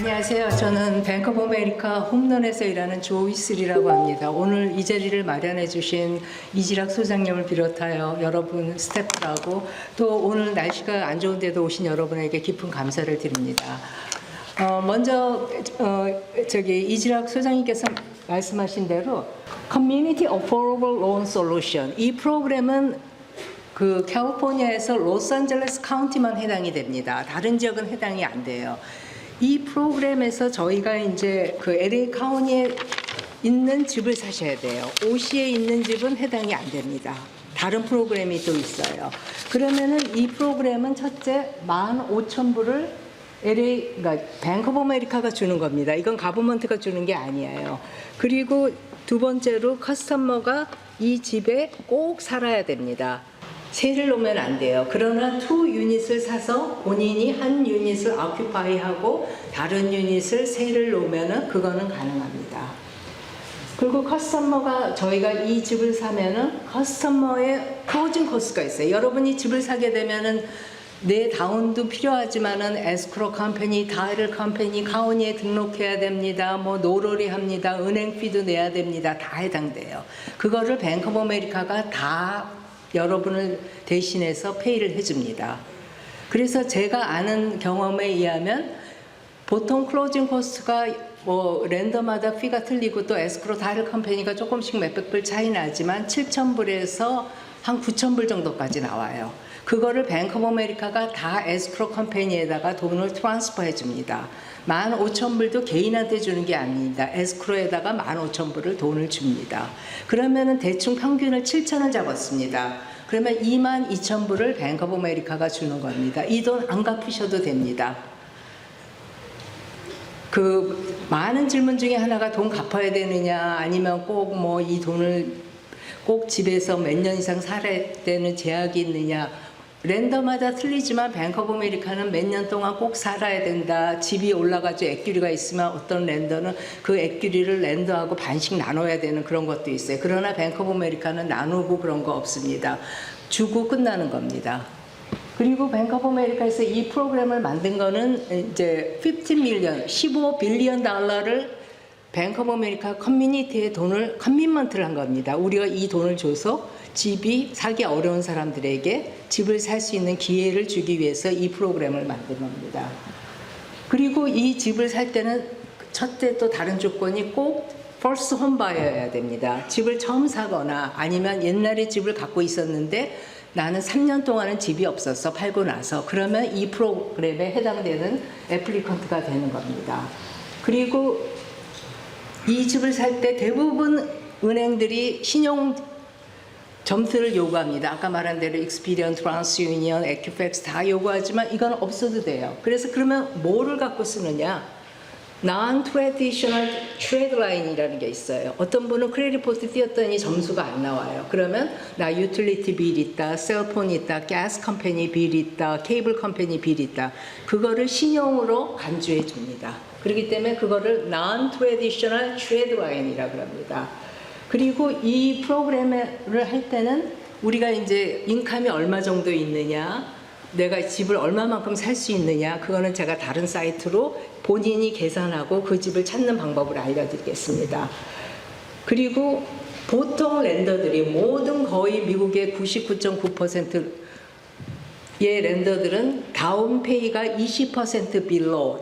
안녕하세요. 저는 뱅크 오브 아메리카 홈런에서 일하는 조이슬이라고 합니다. 오늘 이 자리를 마련해 주신 이지락 소장님을 비롯하여 여러분 스태프라고 또 오늘 날씨가 안 좋은데도 오신 여러분에게 깊은 감사를 드립니다. 먼저 이지락 소장님께서 말씀하신 대로 Community Affordable Loan Solution, 이 프로그램은 그 캘리포니아에서 로스앤젤레스 카운티만 해당이 됩니다. 다른 지역은 해당이 안 돼요. 이 프로그램에서 저희가 이제 그 LA 카운티에 있는 집을 사셔야 돼요. OC에 있는 집은 해당이 안 됩니다. 다른 프로그램이 또 있어요. 그러면은 이 프로그램은 첫째 15,000불을 LA, 그러니까 뱅크 오브 아메리카가 주는 겁니다. 이건 가버먼트가 주는 게 아니에요. 그리고 두 번째로 커스터머가 이 집에 꼭 살아야 됩니다. 세를 놓으면 안 돼요. 그러나 2유닛을 사서 본인이 한 유닛을 아큐파이하고 다른 유닛을 세를 놓으면 그거는 가능합니다. 그리고 커스터머가 저희가 이 집을 사면은 커스터머의 클로징 코스가 있어요. 여러분이 집을 사게 되면은 내 다운도 필요하지만은 에스크로 컴퍼니, 타이틀 컴퍼니, 카운티에 등록해야 됩니다. 뭐 노러리 합니다. 은행 피도 내야 됩니다. 다 해당돼요. 그거를 뱅크 오브 아메리카가 다 여러분을 대신해서 페이를 해줍니다. 그래서 제가 아는 경험에 의하면 보통 클로징 코스트가 뭐 랜더마다 피가 틀리고 또 에스크로 타이틀 컴퍼니가 조금씩 몇백 불 차이 나지만 7,000불에서 한 9,000불 정도까지 나와요. 그거를 뱅크 오브 아메리카가 다 에스크로 컴퍼니에다가 돈을 트랜스퍼 해줍니다. 15,000불도 개인한테 주는 게 아닙니다. 에스크로에다가 15,000불을 돈을 줍니다. 그러면은 대충 평균을 7,000을 잡았습니다. 그러면 22,000불을 뱅크 오브 아메리카가 주는 겁니다. 이 돈 안 갚으셔도 됩니다. 그 많은 질문 중에 하나가 돈 갚아야 되느냐 아니면 꼭 뭐 이 돈을 꼭 집에서 몇 년 이상 살아야 되는 제약이 있느냐. 랜더마다 틀리지만 뱅크 오브 아메리카는 몇 년 동안 꼭 살아야 된다. 집이 올라가지고 액규리가 있으면 어떤 랜더는 그 액규리를 랜더하고 반씩 나눠야 되는 그런 것도 있어요. 그러나 뱅크 오브 아메리카는 나누고 그런 거 없습니다. 주고 끝나는 겁니다. 그리고 뱅크 오브 아메리카에서 이 프로그램을 만든 거는 이제 15 빌리언 달러를 뱅크 오브 아메리카 커뮤니티에 돈을 커밋먼트를 한 겁니다. 우리가 이 돈을 줘서 집이 사기 어려운 사람들에게 집을 살 수 있는 기회를 주기 위해서 이 프로그램을 만든 겁니다. 그리고 이 집을 살 때는 첫째 또 다른 조건이 꼭 first home buyer여야 됩니다. 집을 처음 사거나 아니면 옛날에 집을 갖고 있었는데 나는 3년 동안은 집이 없었어 팔고 나서 그러면 이 프로그램에 해당되는 애플리컨트가 되는 겁니다. 그리고 이 집을 살 때 대부분 은행들이 신용 점수를 요구합니다. 아까 말한 대로 익스피리언, 트랜스유니언, 에큐팩스 다 요구하지만 이건 없어도 돼요. 그래서 그러면 뭐를 갖고 쓰느냐? Non-traditional trade line이라는 게 있어요. 어떤 분은 크레딧 리포트 띄었더니 점수가 안 나와요. 그러면 나 유틸리티 빌 있다, 셀폰 있다, 가스 컴퍼니 빌 있다, 케이블 컴퍼니 빌 있다. 그거를 신용으로 간주해 줍니다. 그렇기 때문에 그거를 Non-traditional trade line이라고 합니다. 그리고 이 프로그램을 할 때는 우리가 이제 인컴이 얼마 정도 있느냐, 내가 집을 얼마만큼 살 수 있느냐, 그거는 제가 다른 사이트로 본인이 계산하고 그 집을 찾는 방법을 알려드리겠습니다. 그리고 보통 랜더들이 모든 거의 미국의 99.9%의 랜더들은 다운페이가 20% below,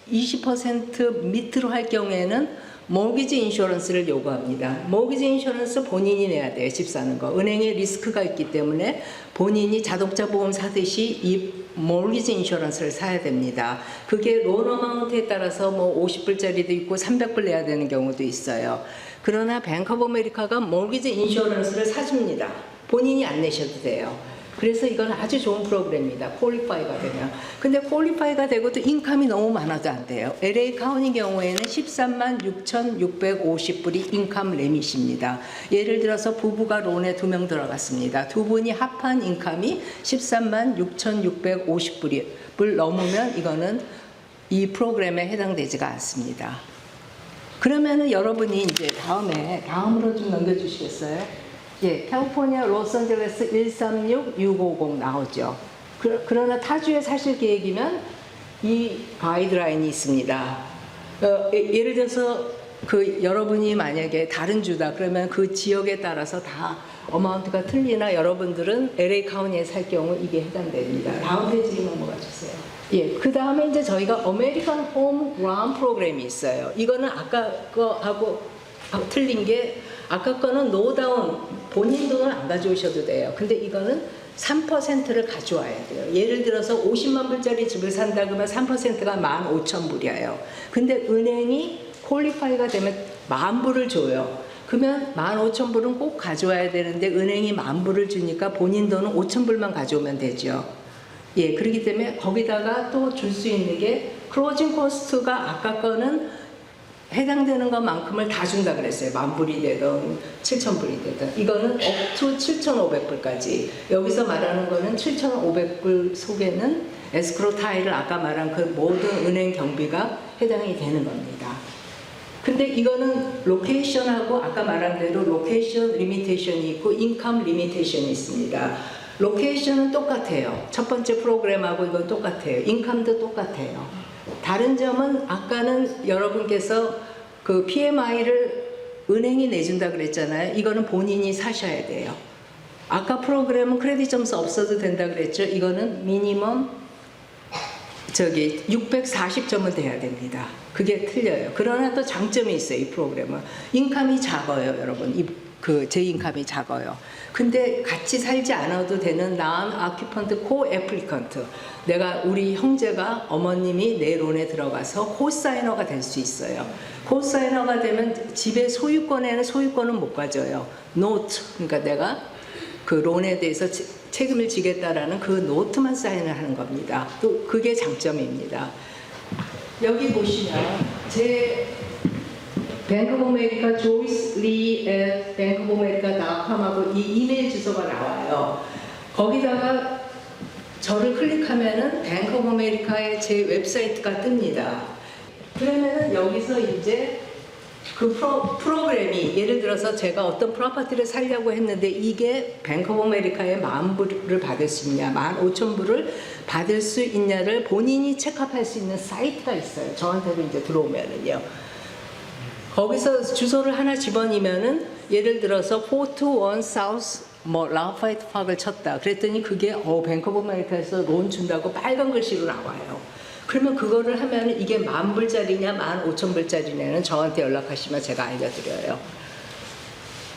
20% 밑으로 할 경우에는 모기지 인슈런스를 요구합니다. 모기지 인슈런스 본인이 내야 돼요. 집 사는 거. 은행에 리스크가 있기 때문에 본인이 자동차 보험 사듯이 이 모기지 인슈런스를 사야 됩니다. 그게 론 어마운트에 따라서 뭐 50불짜리도 있고 300불 내야 되는 경우도 있어요. 그러나 뱅크 오브 아메리카가 모기지 인슈런스를 사줍니다. 본인이 안 내셔도 돼요. 그래서 이건 아주 좋은 프로그램입니다. 퀄리파이가 되면. 근데 퀄리파이가 되고도 인컴이 너무 많아도 안 돼요. LA 카운티 경우에는 136,650불이 인컴 리밋입니다. 예를 들어서 부부가 론에 2명 들어갔습니다. 두 분이 합한 인컴이 136,650불을 넘으면 이거는 이 프로그램에 해당되지가 않습니다. 그러면은 여러분이 이제 다음으로 좀 넘겨주시겠어요? 예, 캘리포니아 로스앤젤레스 136650 나오죠. 그러나 타주에 사실 계획이면 이 가이드라인이 있습니다. 예를 들어서 여러분이 만약에 다른 주다 그러면 그 지역에 따라서 다 어마운트가 틀리나 여러분들은 LA 카운티에 살 경우 이게 해당됩니다. 다음 페이지 넘어가 주세요. 예, 그 다음에 이제 저희가 아메리칸 홈 그라운드 프로그램이 있어요. 이거는 아까 거하고 틀린 게 아까 거는 노다운 본인 돈을 안 가져오셔도 돼요. 근데 이거는 3%를 가져와야 돼요. 예를 들어서 50만 불짜리 집을 산다 그러면 3%가 15,000불이에요. 근데 은행이 퀄리파이가 되면 10,000불을 줘요. 그러면 15,000불은 꼭 가져와야 되는데 은행이 10,000불을 주니까 본인 돈은 5,000불만 가져오면 되죠. 예, 그렇기 때문에 거기다가 또 줄 수 있는 게 클로징 코스트가 아까 거는 해당되는 것만큼을 다 준다 그랬어요. 10,000불이 되든 7,000불이 되든. 이거는 up to 7,500불까지. 여기서 말하는 거는 7,500불 속에는 에스크로 타일을 아까 말한 그 모든 은행 경비가 해당이 되는 겁니다. 근데 이거는 로케이션하고 아까 말한 대로 로케이션 리미테이션이 있고 인컴 리미테이션이 있습니다. 로케이션은 똑같아요. 첫 번째 프로그램하고 이건 똑같아요. 인컴도 똑같아요. 다른 점은 아까는 여러분께서 그 PMI를 은행이 내준다 그랬잖아요. 이거는 본인이 사셔야 돼요. 아까 프로그램은 크레딧 점수 없어도 된다 그랬죠. 이거는 미니멈 640점은 돼야 됩니다. 그게 틀려요. 그러나 또 장점이 있어요. 이 프로그램은 인컴이 작아요, 여러분. 제 인컴이 작아요. 근데 같이 살지 않아도 되는 non-occupant co-applicant. 우리 형제가 어머님이 내 론에 들어가서 코사이너가 될 수 있어요. 코사이너가 되면 집의 소유권은 못 가져요. 노트. 그러니까 내가 그 론에 대해서 책임을 지겠다라는 그 노트만 사인을 하는 겁니다. 또 그게 장점입니다. 여기 보시면 제 뱅크 오브 아메리카 조이스 리 at bankofamericacom하고 이 이메일 주소가 나와요. 거기다가 저를 클릭하면은 뱅크 오브 아메리카의 제 웹사이트가 뜹니다. 그러면은 여기서 이제 그 프로그램이 예를 들어서 제가 어떤 프로퍼티를 살려고 했는데 이게 뱅크 오브 아메리카의 10,000불을 받을 수 있냐, 15,000불을 받을 수 있냐를 본인이 체크할 수 있는 사이트가 있어요. 저한테도 이제 들어오면은요. 거기서 주소를 하나 집어넣으면은 예를 들어서 421 South 라파이트 파크를 쳤다. 그랬더니 그게 뱅크 오브 아메리카에서 론 준다고 빨간 글씨로 나와요. 그러면 그거를 하면 이게 10,000불짜리냐 15,000불짜리냐는 저한테 연락하시면 제가 알려드려요.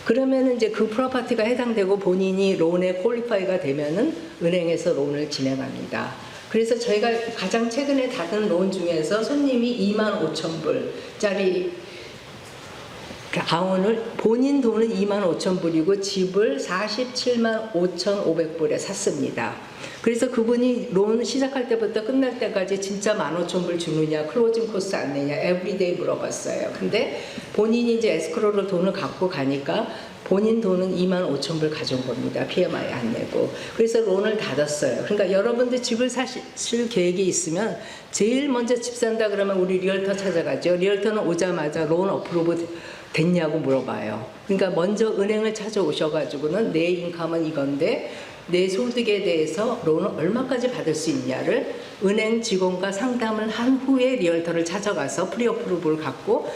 그러면 이제 그 프로퍼티가 해당되고 본인이 론에 퀄리파이가 되면은 은행에서 론을 진행합니다. 그래서 저희가 가장 최근에 받은 론 중에서 손님이 25,000불짜리 가운을 본인 돈은 25,000불이고 집을 475,500불에 샀습니다. 그래서 그분이 론 시작할 때부터 끝날 때까지 진짜 15,000불 주느냐, 클로징 코스트 안 내냐, 에브리데이 물어봤어요. 근데 본인이 이제 에스크로로 돈을 갖고 가니까 본인 돈은 25,000불 가져온 겁니다. PMI 안 내고. 그래서 론을 닫았어요. 그러니까 여러분들 집을 사실 계획이 있으면 제일 먼저 집 산다 그러면 우리 리얼터 찾아가죠. 리얼터는 오자마자 론 어프로브 됐냐고 물어봐요. 그러니까 먼저 은행을 찾아오셔가지고는 내 인컴은 이건데 내 소득에 대해서 론을 얼마까지 받을 수 있냐를 은행 직원과 상담을 한 후에 리얼터를 찾아가서 프리어프루브를 갖고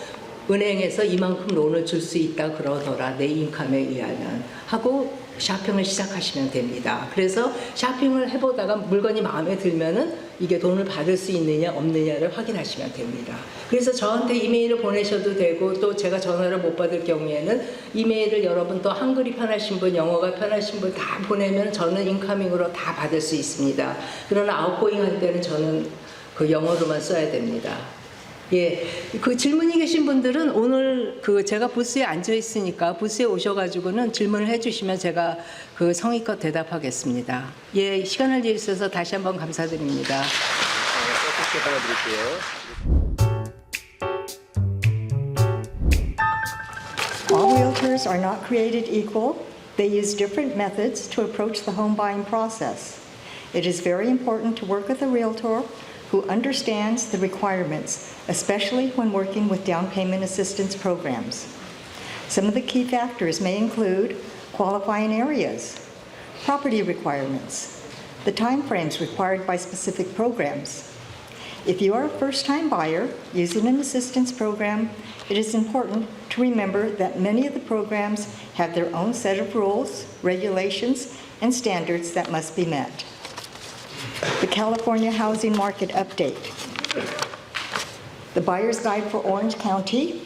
은행에서 이만큼 론을 줄 수 있다 그러더라 내 인컴에 의하면 하고 쇼핑을 시작하시면 됩니다. 그래서 쇼핑을 해보다가 물건이 마음에 들면은 이게 돈을 받을 수 있느냐 없느냐를 확인하시면 됩니다. 그래서 저한테 이메일을 보내셔도 되고 또 제가 전화를 못 받을 경우에는 이메일을 여러분 또 한글이 편하신 분, 영어가 편하신 분 다 보내면 저는 인커밍으로 다 받을 수 있습니다. 그러나 아웃고잉 할 때는 저는 그 영어로만 써야 됩니다. 예, 그 질문이 계신 분들은 오늘 제가 부스에 앉아 있으니까 부스에 오셔가지고는 질문을 해주시면 제가 그 성의껏 대답하겠습니다. 예, 시간을 내주셔서 다시 한번 감사드립니다. All realtors are not created equal. They use different methods to approach the home buying process. It is very important to work with a realtor who understands the requirements, especially when working with down payment assistance programs. Some of the key factors may include qualifying areas, property requirements, the time frames required by specific programs, If you are a first-time buyer using an assistance program, it is important to remember that many of the programs have their own set of rules, regulations, and standards that must be met. The California Housing Market Update. The Buyer's Guide for Orange County.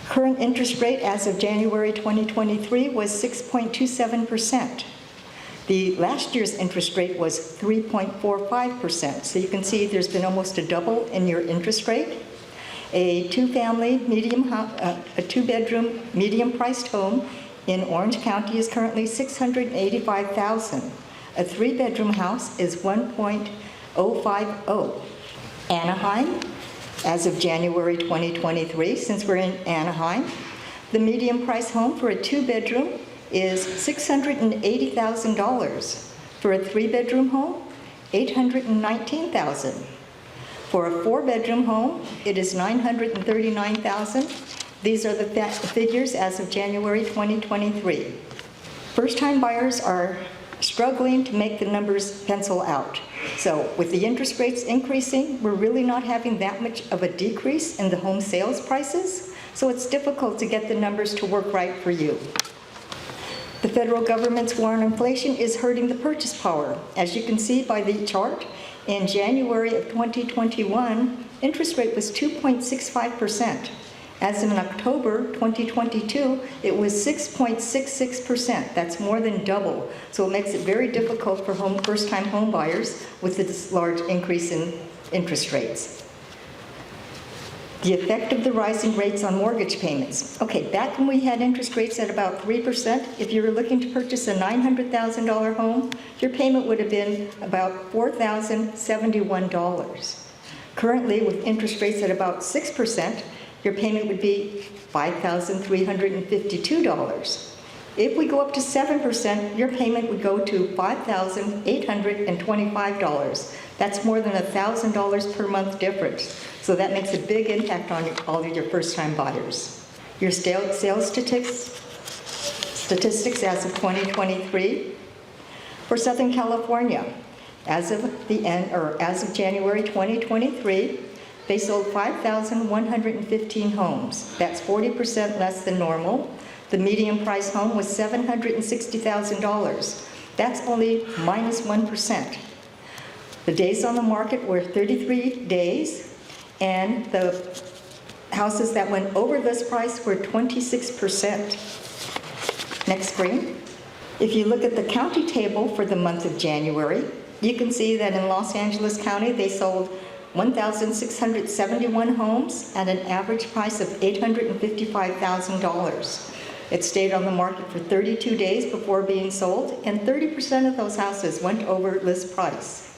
Current interest rate as of January 2023 was 6.27%. The last year's interest rate was 3.45%. So you can see there's been almost a double in your interest rate. A two-bedroom, medium-priced home in Orange County is currently $685,000. A three-bedroom house is $1.050. Anaheim, as of January 2023, since we're in Anaheim, the medium-price home for a two-bedroom is $680,000. For a three-bedroom home, $819,000. For a four-bedroom home, it is $939,000. These are the figures as of January 2023. First-time buyers are struggling to make the numbers pencil out. So with the interest rates increasing, we're really not having that much of a decrease in the home sales prices, so it's difficult to get the numbers to work right for you. The federal government's war on inflation is hurting the purchase power. As you can see by the chart, in January of 2021, interest rate was 2.65%. As in October 2022, it was 6.66%. That's more than double. So it makes it very difficult for first-time home buyers with this large increase in interest rates. The effect of the rising rates on mortgage payments. Okay, back when we had interest rates at about 3%, if you were looking to purchase a $900,000 home, your payment would have been about $4,071. Currently, with interest rates at about 6%, your payment would be $5,352. If we go up to 7%, your payment would go to $5,825. That's more than $1,000 per month difference. So that makes a big impact on all of your first-time buyers. Your sales statistics as of 2023 for Southern California, as of January 2023. They sold 5,115 homes. That's 40% less than normal. The median price home was $760,000. That's only minus 1%. The days on the market were 33 days, and the houses that went over list price were 26%. Next screen. If you look at the county table for the month of January, you can see that in Los Angeles County, they sold 1,671 homes at an average price of $855,000. It stayed on the market for 32 days before being sold, and 30% of those houses went over list price.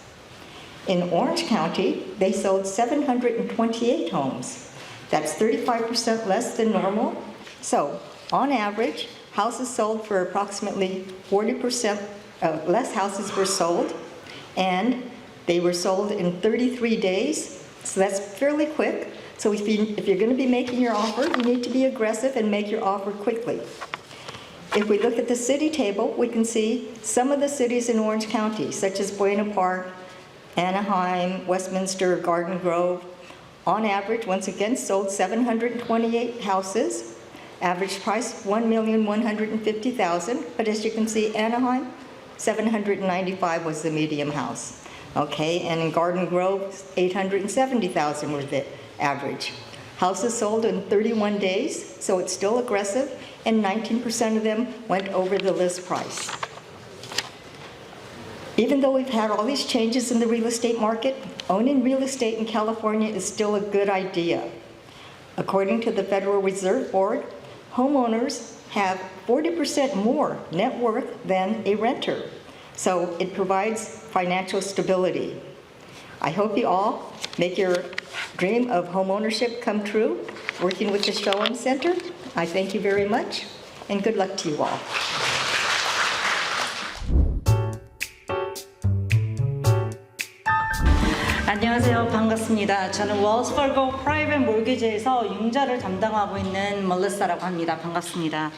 In Orange County, they sold 728 homes. That's 35% less than normal. So, on average, houses sold for approximately 40% less houses were sold, and they were sold in 33 days, so that's fairly quick. So if you're going to be making your offer, you need to be aggressive and make your offer quickly. If we look at the city table, we can see some of the cities in Orange County, such as Buena Park, Anaheim, Westminster, Garden Grove, on average, once again, sold 728 houses. Average price, $1,150,000. But as you can see, Anaheim, 795 was the medium house. Okay, and in Garden Grove, 870,000 was the average. Houses sold in 31 days, so it's still aggressive, and 19% of them went over the list price. Even though we've had all these changes in the real estate market, owning real estate in California is still a good idea. According to the Federal Reserve Board, homeowners have 40% more net worth than a renter. So it provides financial stability. I hope you all make your dream of homeownership come true, working with the Show-Em Center. I thank you very much, and good luck to you all. 안녕하세요. 반갑습니다. 저는 웰스파고 프라이빗 몰기지에서 융자를 담당하고 있는 멜리사라고 합니다. 반갑습니다.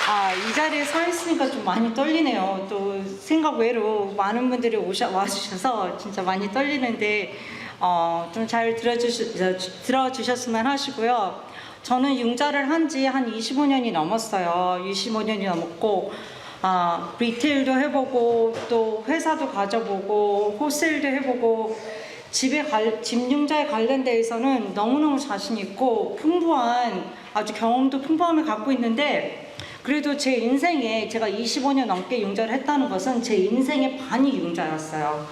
이 자리에 서 있으니까 좀 많이 떨리네요. 또 생각 외로 많은 분들이 와주셔서 진짜 많이 떨리는데 좀 잘 들어주셨으면 하시고요. 저는 융자를 한 지 한 25년이 넘었어요. 25년이 넘었고 리테일도 해보고 또 회사도 가져보고 호셀도 해보고 집 융자에 관련돼서는 너무너무 자신 있고 풍부한 아주 경험도 풍부함을 갖고 있는데 그래도 제 인생에 제가 25년 넘게 융자를 했다는 것은 제 인생의 반이 융자였어요.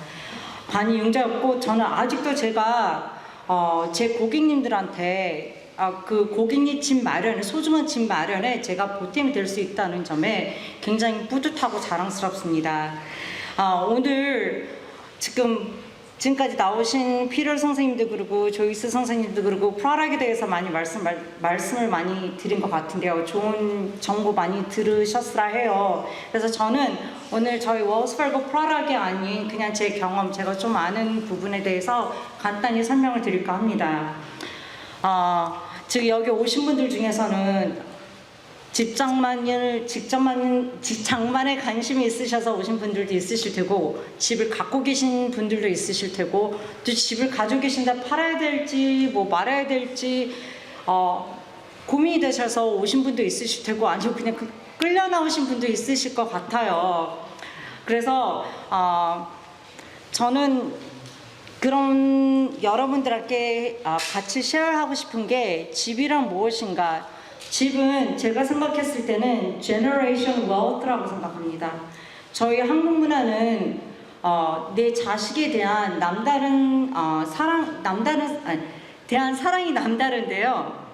반이 융자였고 저는 아직도 제가 제 고객님들한테 그 고객님 집 마련에 소중한 집 마련에 제가 보탬이 될 수 있다는 점에 굉장히 뿌듯하고 자랑스럽습니다. 오늘 지금까지 나오신 피럴 선생님도 그러고 조이스 선생님도 그러고 프로덕트에 대해서 많이 말씀을 많이 드린 것 같은데요. 좋은 정보 많이 들으셨으라 해요. 그래서 저는 오늘 저희 웰스파고 프로덕트가 아닌 그냥 제 경험, 제가 좀 아는 부분에 대해서 간단히 설명을 드릴까 합니다. 지금 여기 오신 분들 중에서는 집장만에 관심이 있으셔서 오신 분들도 있으실 테고 집을 갖고 계신 분들도 있으실 테고 또 집을 가지고 계신데 팔아야 될지 뭐 말아야 될지 고민이 되셔서 오신 분도 있으실 테고 아니면 그냥 끌려 나오신 분도 있으실 것 같아요. 그래서 저는 그런 여러분들께 같이 쉐어하고 싶은 게 집이란 무엇인가. 집은 제가 생각했을 때는 Generation Wealth라고 생각합니다. 저희 한국 문화는 내 자식에 대한 대한 사랑이 남다른데요.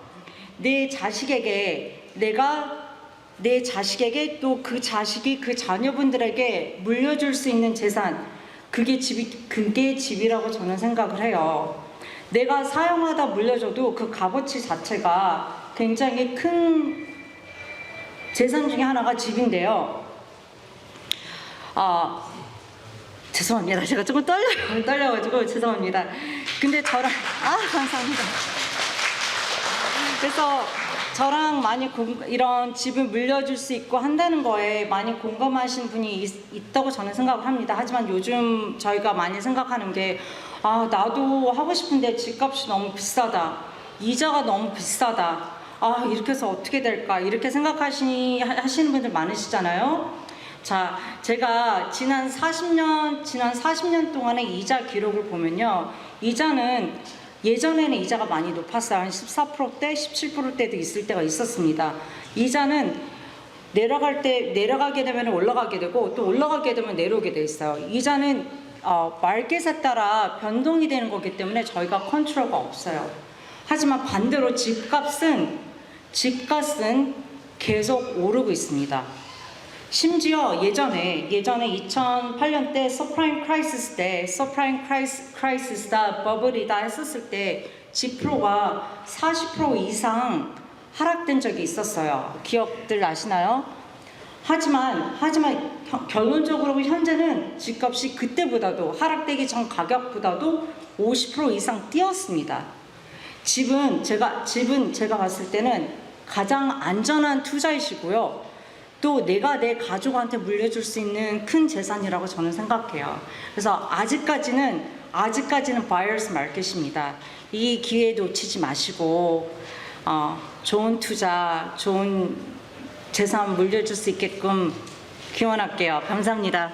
내 자식에게 또 그 자식이 그 자녀분들에게 물려줄 수 있는 재산, 그게 집이라고 저는 생각을 해요. 내가 사용하다 물려줘도 그 값어치 자체가 굉장히 큰 재산 중에 하나가 집인데요. 죄송합니다. 제가 조금 떨려가지고 죄송합니다. 근데 저랑 감사합니다. 그래서 저랑 많이 이런 집을 물려줄 수 있고 한다는 거에 많이 공감하시는 분이 있다고 저는 생각을 합니다. 하지만 요즘 저희가 많이 생각하는 게 나도 하고 싶은데 집값이 너무 비싸다. 이자가 너무 비싸다. 이렇게 해서 어떻게 될까? 이렇게 하시는 분들 많으시잖아요. 자, 제가 지난 40년 동안의 이자 기록을 보면요. 이자는 예전에는 이자가 많이 높았어요. 한 14%대, 17%대도 있을 때가 있었습니다. 이자는 내려가게 되면 올라가게 되고 또 올라가게 되면 내려오게 돼 있어요. 이자는 마켓에 따라 변동이 되는 거기 때문에 저희가 컨트롤가 없어요. 하지만 반대로 집값은 계속 오르고 있습니다. 심지어 예전에 2008년 때 서프라임 크라이시스다 버블이다 했었을 때 집프로가 40% 이상 하락된 적이 있었어요. 기억들 나시나요? 하지만 결론적으로 현재는 집값이 그때보다도 하락되기 전 가격보다도 50% 이상 뛰었습니다. 집은 제가 봤을 때는 가장 안전한 투자이시고요. 또 내가 내 가족한테 물려줄 수 있는 큰 재산이라고 저는 생각해요. 그래서 아직까지는 buyer's market입니다. 이 기회 놓치지 마시고 좋은 투자, 좋은 재산 물려줄 수 있게끔 기원할게요. 감사합니다.